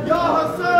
Ya Hasan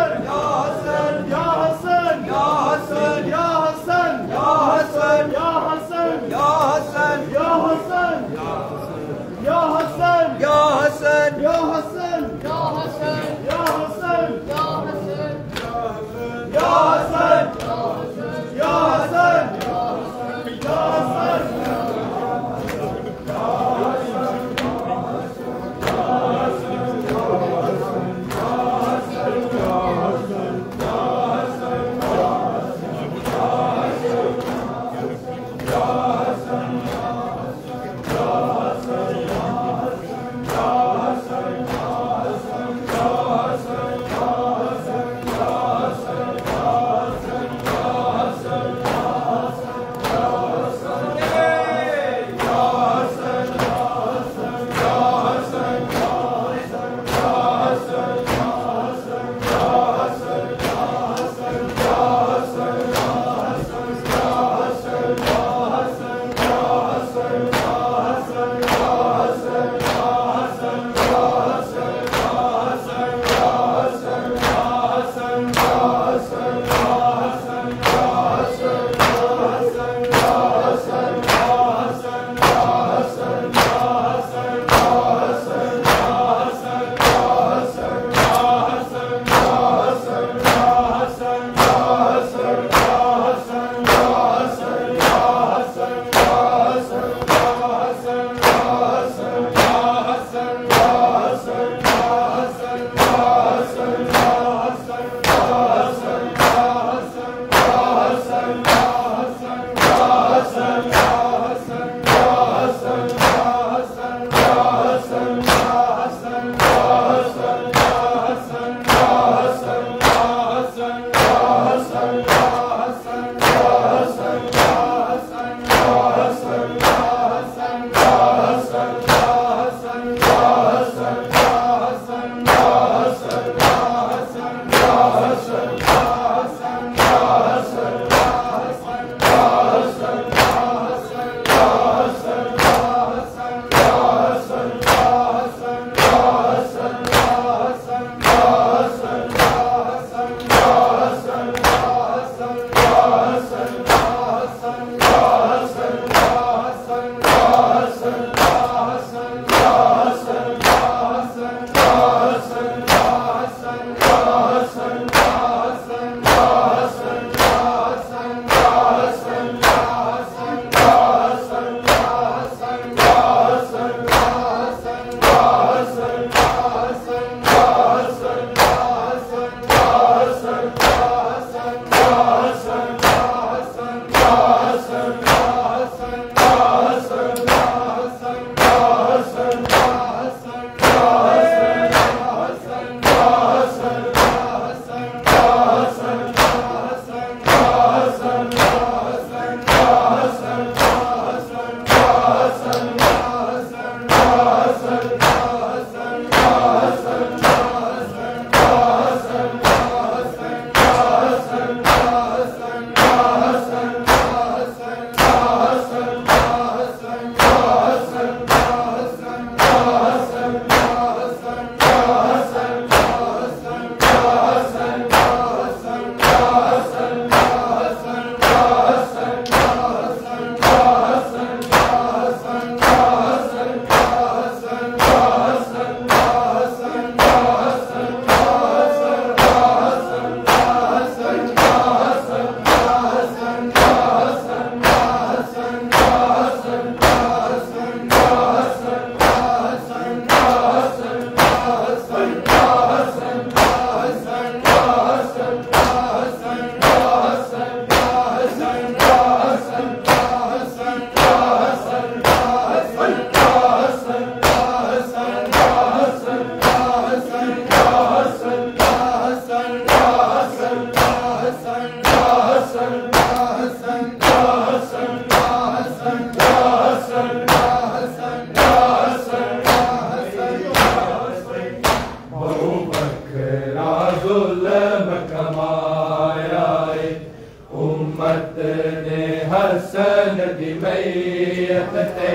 जमायत ते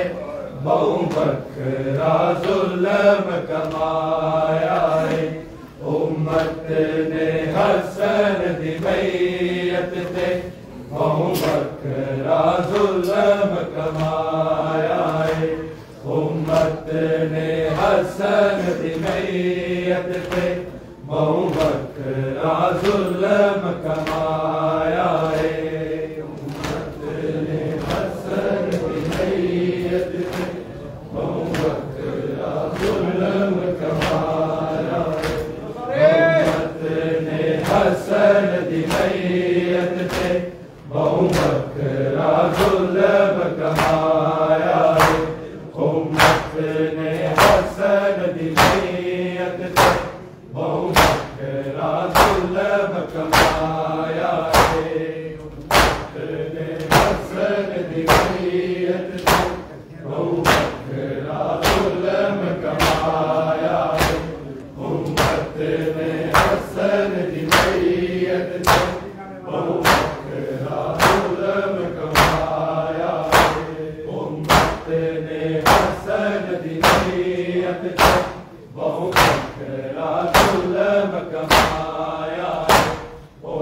बहु बकरा जुल्म कमाया है। उम्मत ने हसन दी मैयत ते बहु बकरा जुल्म कमाया है। उम्मत ने हसन दी मैयत ते बहु बकरा जुल्म कमाया है। उम्मत ने हसन दी मैयत ते बहु बकरा जुल्म कमाया है। उम्मत ने हसन दी मैयत ते बहु बकरा जुल्म कमाया है। उम्मत ने हसन दी मैयत ते बहु बकरा जुल्म कमाया है। उम्मत ने हसन दी मैयत ते बहु बकरा जुल्म कमाया है। उम्मत ने हसन दी मैयत ते बहु बकरा जुल्म कमाया है। उम्मत ने हसन दी मैयत ते बहु बकरा जुल्म कमाया है। उम्मत ने हसन दी मैयत ते बहु बकरा जुल्म कमाया है।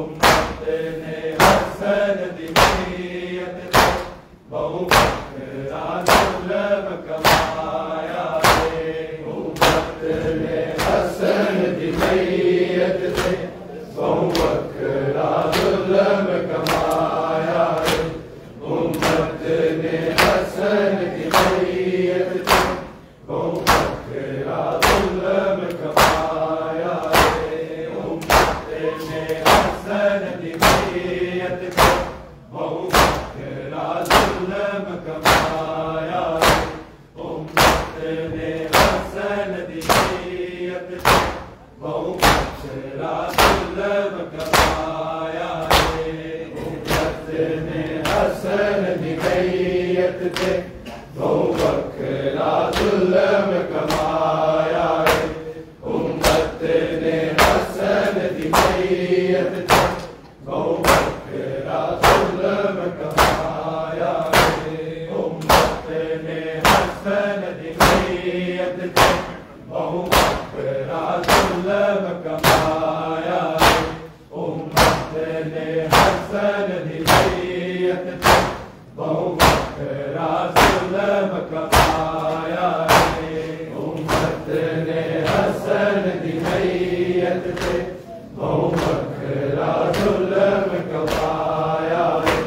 उम्मत ने हसन दी मैयत ते बहु बकरा जुल्म कमाया है। उम्मत ने हसन दी मैयत ते बहु बकरा जुल्म कमाया है। उम्मत ने हसन दी मैयत ते बहु बकरा जुल्म कमाया है। उम्मत ने हसन दी मैयत ते बहु बकरा जुल्म कमाया है। उम्मत ने हसन दी मैयत ते बहु बकरा जुल्म कमाया है। उम्मत ने हसन दी मैयत ते बहु बकरा जुल्म कमाया है। उम्मत ने हसन दी मैयत ते बहु बकरा जुल्म कमाया है। उम्मत ने हसन दी मैयत ते बहु बकरा जुल्म कमाया है। उम्मत ने हसन दी मैयत ते बहु बकरा जुल्म कमाया है। उम्मत ने हसन दी मैयत ते बहु बकरा जुल्म कमाया है।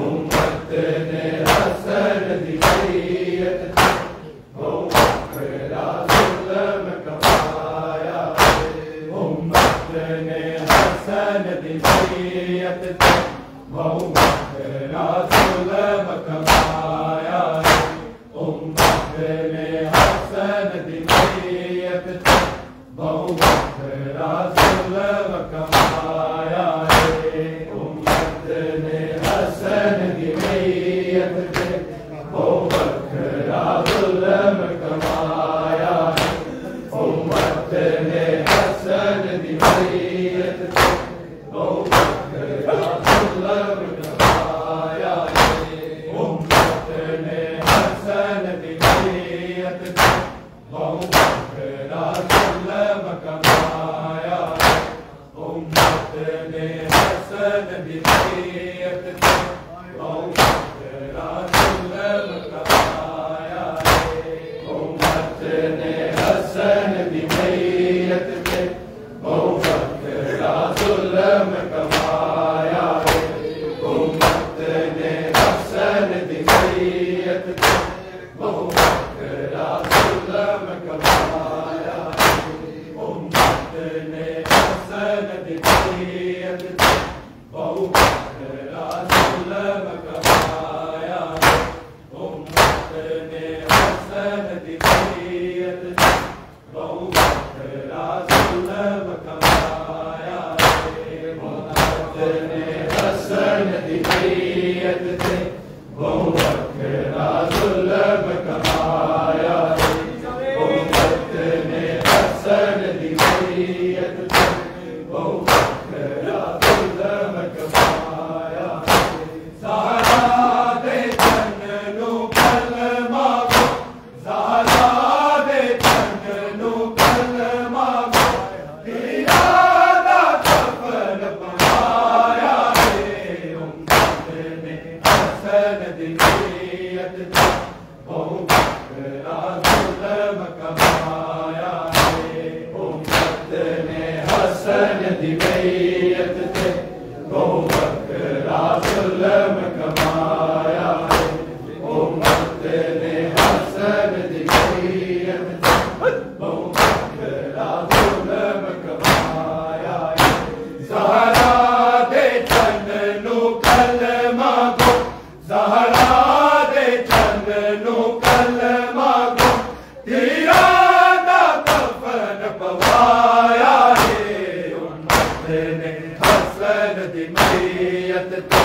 उम्मत ने हसन दी मैयत ते बहु बकरा जुल्म कमाया है। उम्मत ने हसन दी मैयत ते बहु बकरा जुल्म कमाया है। उम्मत ने हसन दी मैयत ते बहु बकरा जुल्म कमाया है। उम्मत ने हसन दी मैयत ते बहु बकरा जुल्म कमाया है। उम्मत ने हसन दी मैयत ते बहु बकरा जुल्म कमाया है। उम्मत ने हसन दी मैयत ते बहु बकरा जुल्म कमाया है। उम्मत ने हसन दी मैयत ते बहु बकरा जुल्म कमाया है। उम्मत ने हसन दी मैयत ते बहु बकरा जुल्म कमाया है। उम्मत ने हसन दी मैयत ते बहु बकरा जुल्म कमाया है। उम्मत ने हसन दी मैयत ते बहु बकरा जुल्म कमाया है। उम्मत ने हसन दी मैयत ते बहु बकरा जुल्म कमाया है। उम्मत ने हसन दी मैयत ते बहु बकरा जुल्म कमाया है। ज़हरा दे जन्नू हसन दी मैयत ते बहु बकरा जुल्म कमाया है उम्मत ने हसन दी मैयत ते बहु बकरा जुल्म कमाया है ज़हरा दे चंद नू कलमा को ज़हरा दे चंद नू कलमा को तीरा दा कफन पवाया है उम्मत ने हसन दी मैयत ते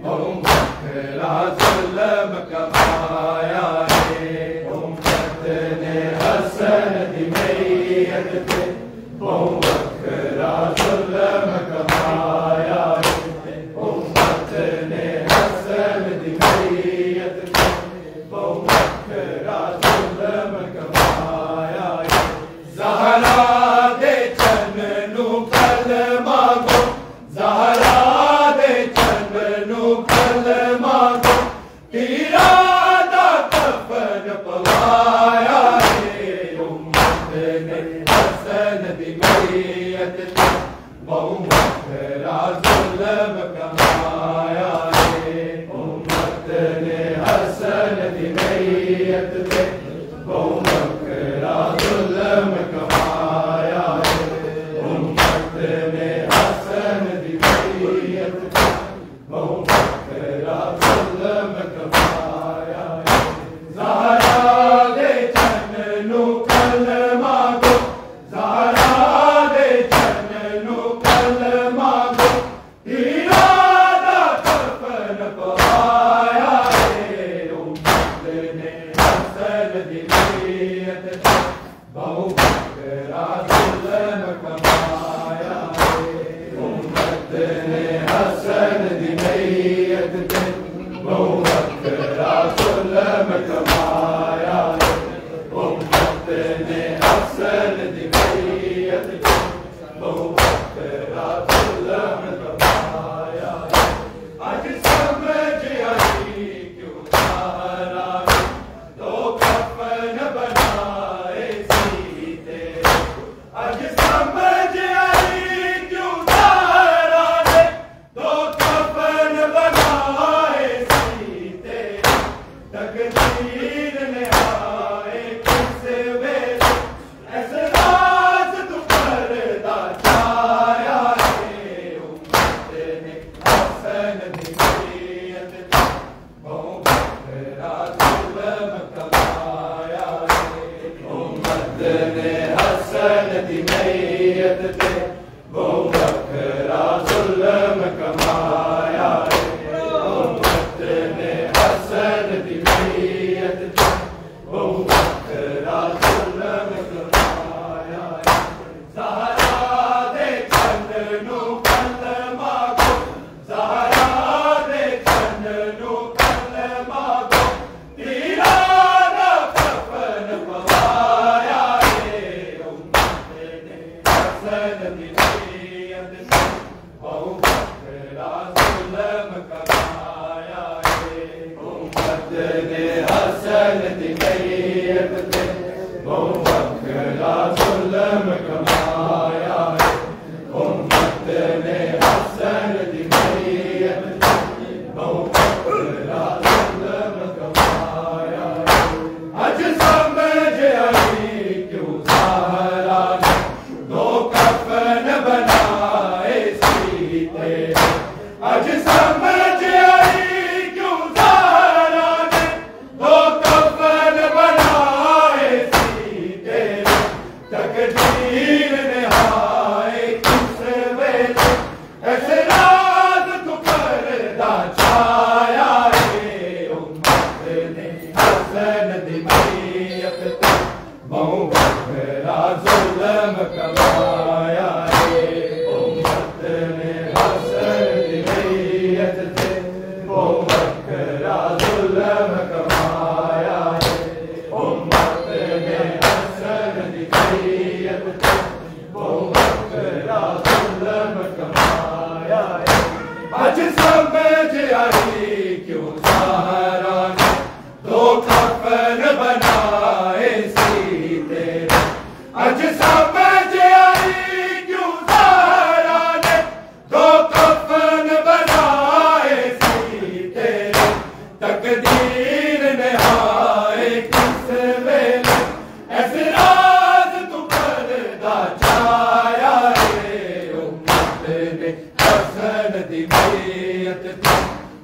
बहु बकरा जुल्म कमाया है उम्मत ने हसन दी मैयत ते बहु बकरा जुल्म कमाया है उम्मत ने हसन दी मैयत ते बहु बकरा जुल्म कमाया है ज़हरा दे चंद नू कलमा को ज़हरा दे चंद नू कलमा को तीरा दा कफन पवाया है उम्मत ने हसन दी मैयत ते बहु बकरा जुल्म कमाया है उम्मत ने हसन दी मैयत ते बहु बकरा जुल्म कमाया है उम्मत ने हसन दी मैयत ते बहु बकरा जुल्म कमाया है ज़हरा दे चंद नू कलमा को ज़हरा दे चंद नू कलमा को तीरा दा कफन पवाया है उम्मत ने हसन दी मैयत ते बहु बकरा जुल्म कमाया है उम्मत ने हसन दी मैयत ते बहु बकरा जुल्म कमाया है उम्मत ने हसन दी मैयत ते बहु बकरा जुल्म कमाया है आज समझ आई क्यों ज़हरा ने दो कफन बनाए सीते आज समझ आई क्यों ज़हरा ने दो कफन बनाए सीते तकदीर ने आए किस वेले ऐसे राज तू पर्दा छाया है उम्मत ने हसन दी मैयत ते बहु बकरा जुल्म कमाया है उम्मत ने हसन दी मैयत ते बहु बकरा जुल्म कमाया है उम्मत ने हसन दी मैयत ते बहु बकरा जुल्म कमाया है ज़हरा दे चंद नू कलमा को ज़हरा दे चंद नू कलमा को तीरा दा कफन पवाया है उम्मत ने हसन दी मैयत ते बहु बकरा जुल्म कमाया है उम्मत ने हसन दी मैयत ते बहु बकरा जुल्म कमाया है उम्मत ने हसन दी मैयत ते बहु बकरा जुल्म कमाया है आज समझ आई क्यों ज़हरा ने दो कफन बनाए सीते आज ने हसन दी मैयत ते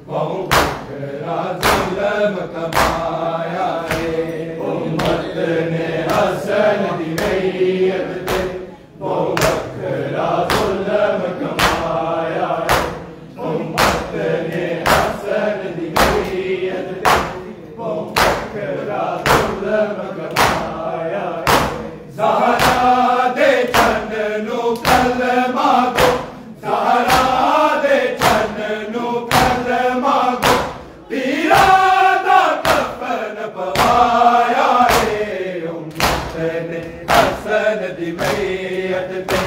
बहु बकरा जुल्म कमाया है। उम्मत ने हसन दी मैयत ते बहु बकरा जुल्म कमाया है। उम्मत ने हसन दी मैयत ते बहु बकरा जुल्म कमाया है। ज़हरा दे चंद नू कलमा गो, ज़हरा दे चंद नू कलमा गो, पीरा दा कफन पवाया है। उम्मत ने हसन दी मैयत ते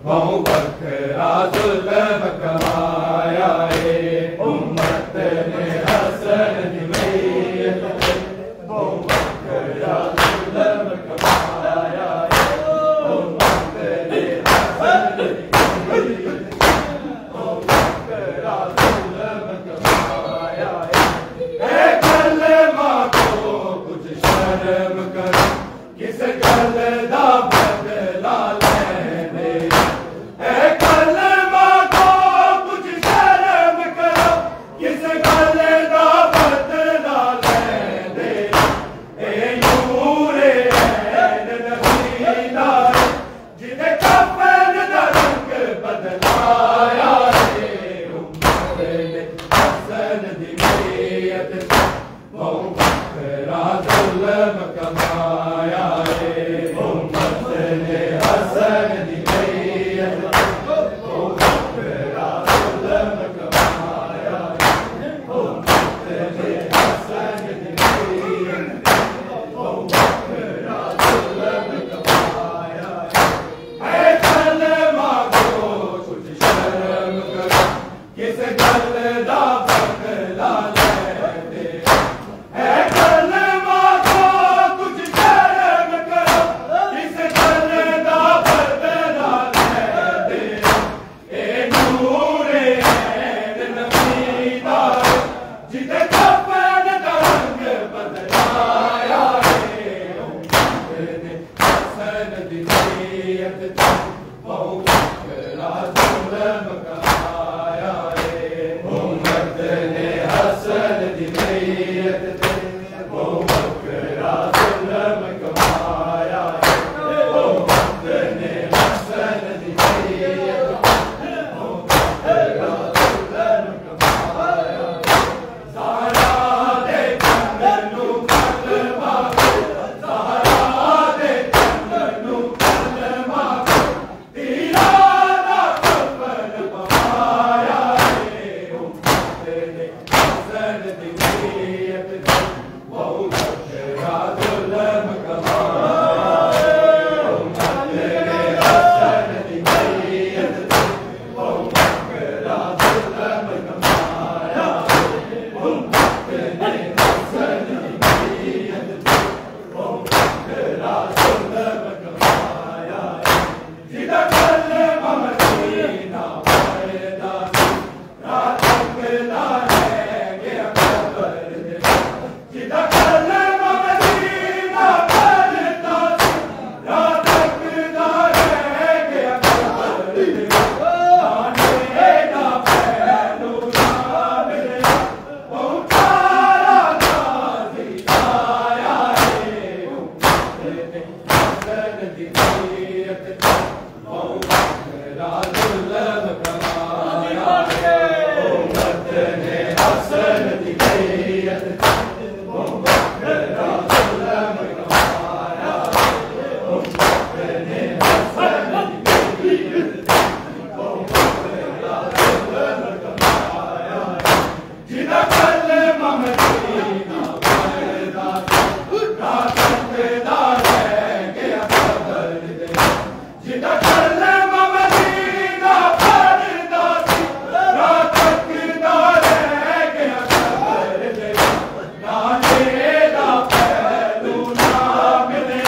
बहु बकरा जुल्म कमाया है। उम्मत ने हसन दी मैयत ते बहु बकरा जुल्म कमाया है। उम्मत ने हसन दी मैयत ते बहु बकरा जुल्म कमाया है। ए कलमा को कुछ शर्म करो, किस गल दा बदला लेने। ए कलमा को कुछ शर्म करो, किस गल दा बदला लेने। ए नूरे ऐन नबीदा जिदे कफन दा रंग बदलाया है। उम्मत ने हसन दी मैयत ते बहु बकरा जुल्म कमाया है। उम्मत ने हसन दी मैयत ते बहु बकरा जुल्म कमाया है। उम्मत ने हसन दी मैयत ते बहु बकरा जुल्म कमाया है। ऐ कलमा को कुछ शर्म करो, किस गल दा बदला लेने। ऐ कलमा को कुछ शर्म करो, किस गल दा बदला लेने। ए नूरे ऐन नबीदा जिदे कफन दा रंग बदलाया है। उम्मत ने हसन दी मैयत ते बहु बकरा जुल्म कमाया है। उम्मत ने हसन दी मैयत ते बहु बकरा जुल्म कमाया है। उम्मत ने हसन दी मैयत ते बहु बकरा जुल्म कमाया है। ज़हरा दे चंद नू कलमा गो, ज़हरा दे चंद नू कलमा गो, पीरा दा कफन पवाया है। उम्मत ने हसन दी मैयत ते बहु बकरा जुल्म कमाया है। उम्मत ने हसन दी मैयत ते बहु बकरा जुल्म कमाया है। उम्मत ने हसन दी मैयत ते बहु बकरा जुल्म कमाया है। जिदा कलमा मदीना पढ़दा सी, रात तकदा रह गया कबर दे। जिदा कलमा मदीना पढ़दा सी, रात तकदा रह गया कबर दे। दाने दा पहलू ना मिले, पहुंचाया गाज़ी आया है। उम्मत ने हसन दी मैयत ते बहु बकरा जुल्म कमाया है। उम्मत ने हसन दी मैयत ते बहु बकरा जुल्म कमाया है। उम्मत ने हसन दी मैयत ते बहु बकरा जुल्म कमाया है। जिदा कलमा मदीना पढ़दा सी, रात तकदा रह गया कबर दे। जिदा कलमा मदीना पढ़दा सी, रात तकदा रह गया कबर दे। दाने दा पहलू ना मिले,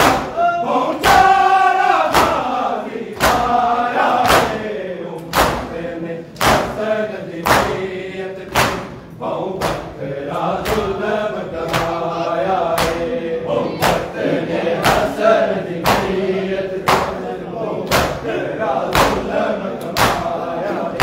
पहुंचाया गाज़ी आया है। उम्मत ने हसन दी मैयत ते बहु बकरा जुल्म कमाया है। उम्मत ने हसन दी मैयत ते बहु बकरा जुल्म कमाया है।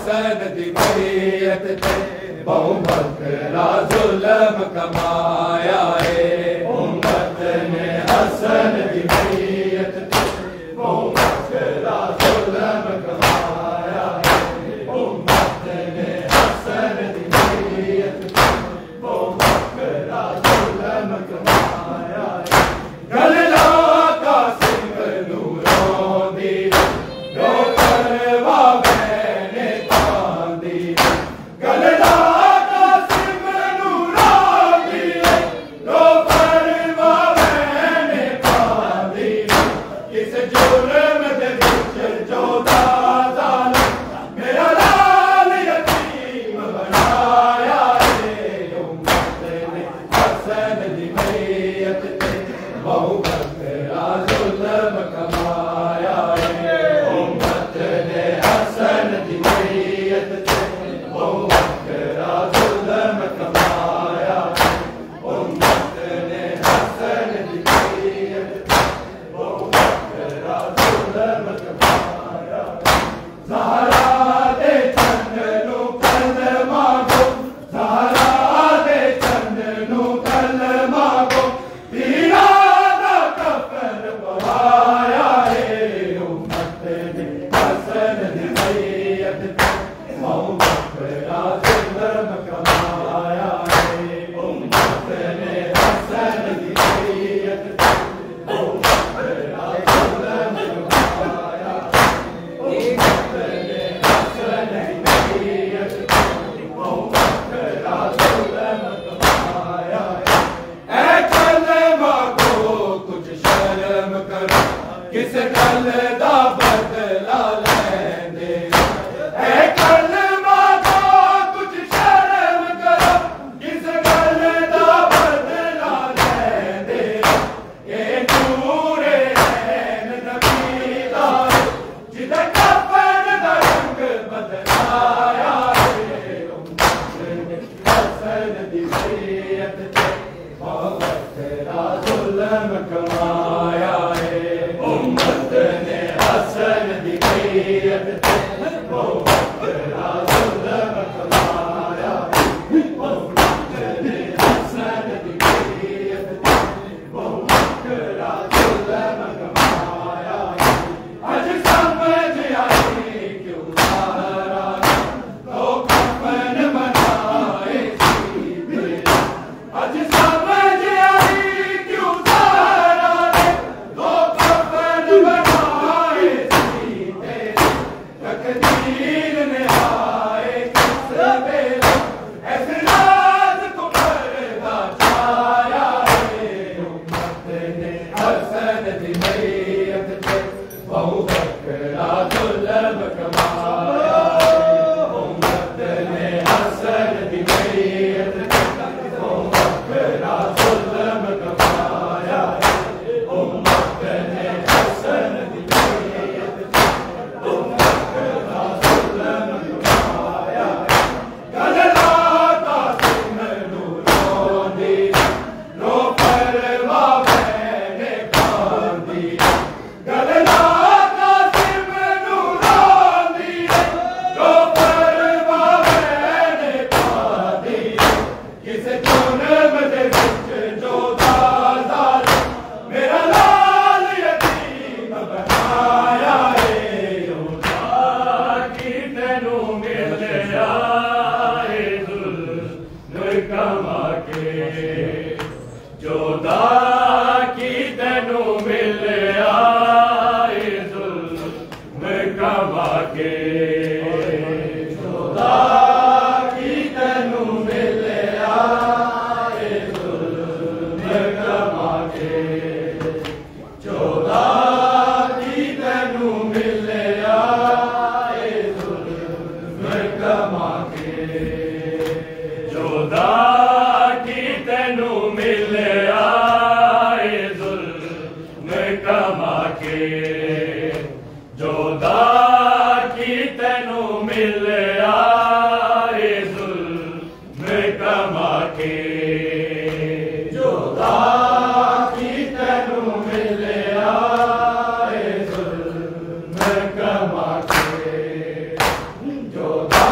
हसन दी मैयत ते बहु बकरा जुल्म कमाया है। उम्मत ने हसन दी मैयत ते बहु बकरा जुल्म कमाया है। उम्मत ने हसन दी मैयत ते बहु बकरा जुल्म कमाया है। गलला का सिंह नूरों दी रो करवा मैंने तांदी। गलला का सिंह नूरों दी रो करवा मैंने तांदी। किस जुर्म दे विच जोदा ज़ालिम मेरा लाल यतीम बनाया है। उम्मत ने हसन दी मैयत ते बहु बकरा जुल्म कमाया है। उम्मत ने हसन दी मैयत ते बहु बकरा जुल्म कमाया है। उम्मत ने हसन दी मैयत ते बहु बकरा जुल्म कमाया है। ज़हरा दे चंद नू कल मांगो, ज़हरा दे चंद नू कल मांगो, पीरा दा कफन पवाया है। उम्मत ने हसन दी मैयत ते बहु बकरा जुल्म कमाया है। उम्मत ने हसन दी मैयत ते बहु बकरा जुल्म कमाया है। उम्मत ने हसन दी मैयत ते बहु बकरा जुल्म कमाया है। ऐ कलमा को कुछ शर्म करो, किस गल दा बदला लैंदे। ऐ कलमा को कुछ शर्म करो, किस गल दा बदला लैंदे। ये नूरे ऐन नबी दा जिदा कफन दा रंग बदलाया है। उम्मत ने हसन दी मैयत ते बहु बकरा जुल्म कमाया है। उम्मत ने हसन दी मैयत ते बहु बकरा जुल्म कमाया है। उम्मत ने हसन दी मैयत ते बहु बकरा जुल्म कमाया है। अज समझ आई क्यों सारा तो कफन बनाए सीधे। अज समझ आई क्यों सारा ने दो कफन बनाए सीधे। तकदीर ने आए किस वेले ऐसे राज को पर्दा छाया है। उम्मत ने हसन दी मैयत ते बहु बकरा जुल्म कमाया है। उम्मत ने हसन दी मैयत ते बहु बकरा जुल्म कमाया है। उम्मत ने हसन दी मैयत ते बहु बकरा जुल्म कमाया है। गलला का सिंह नूरों दी रो परवा मैंने बांधी। गलला का सिंह नूरों दी रो परवा मैंने बांधी। किस जुर्म दे विच जोदा ज़ालिम मेरा लाल यतीम बनाया है। जोदा की तैनू मिलया है जुल्म कमा के। जोदा की तैनू मिलया है जुल्म कमा के। जोदा की तैनू मिलया है जुल्म कमा के। जोदा की तैनू मिलया है जुल्म कमा के। जोदा की तैनू मिलया है जुल्म कमा के। जोदा की तैनू मिलया है जुल्म कमा के। जोदा की तैनू मिलया है जुल्म कमा के। जोदा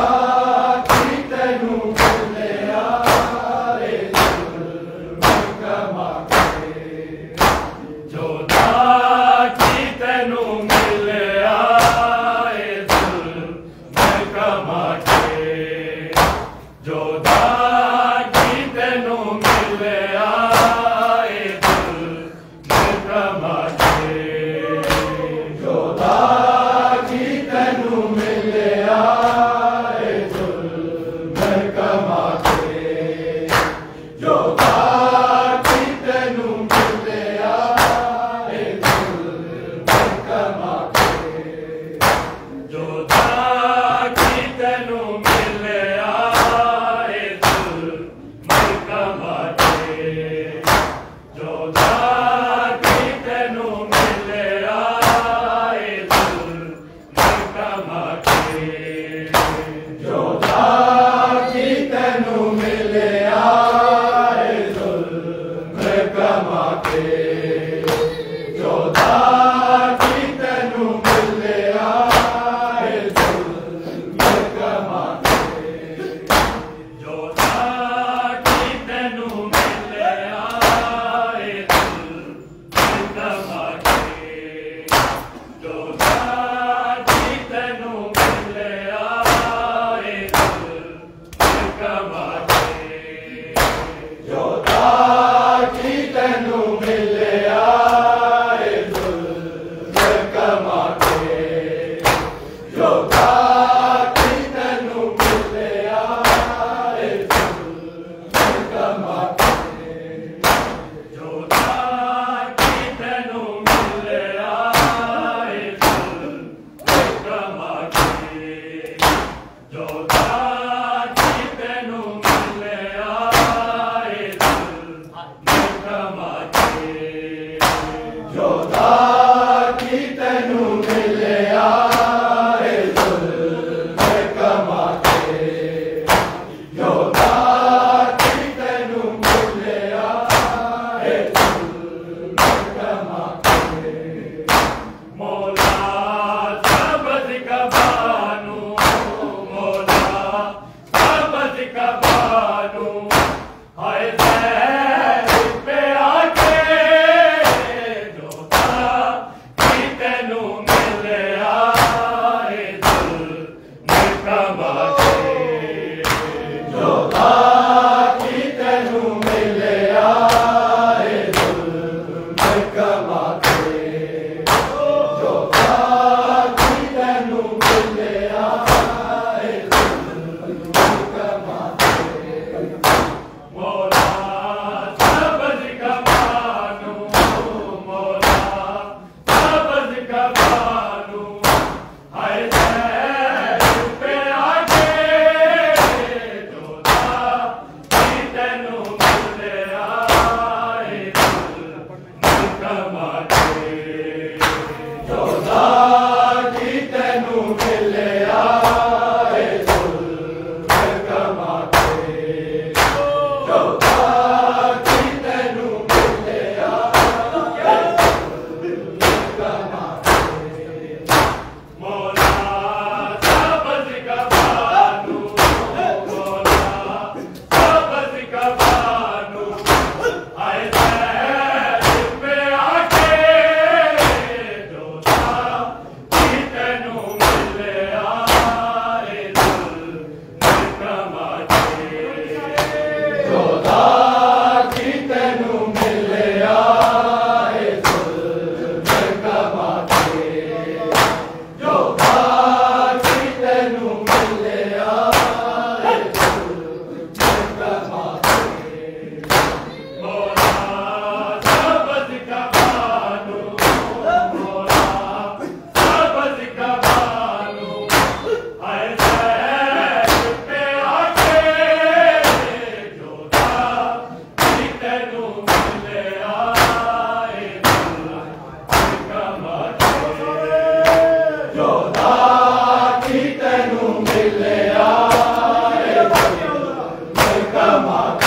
Come on.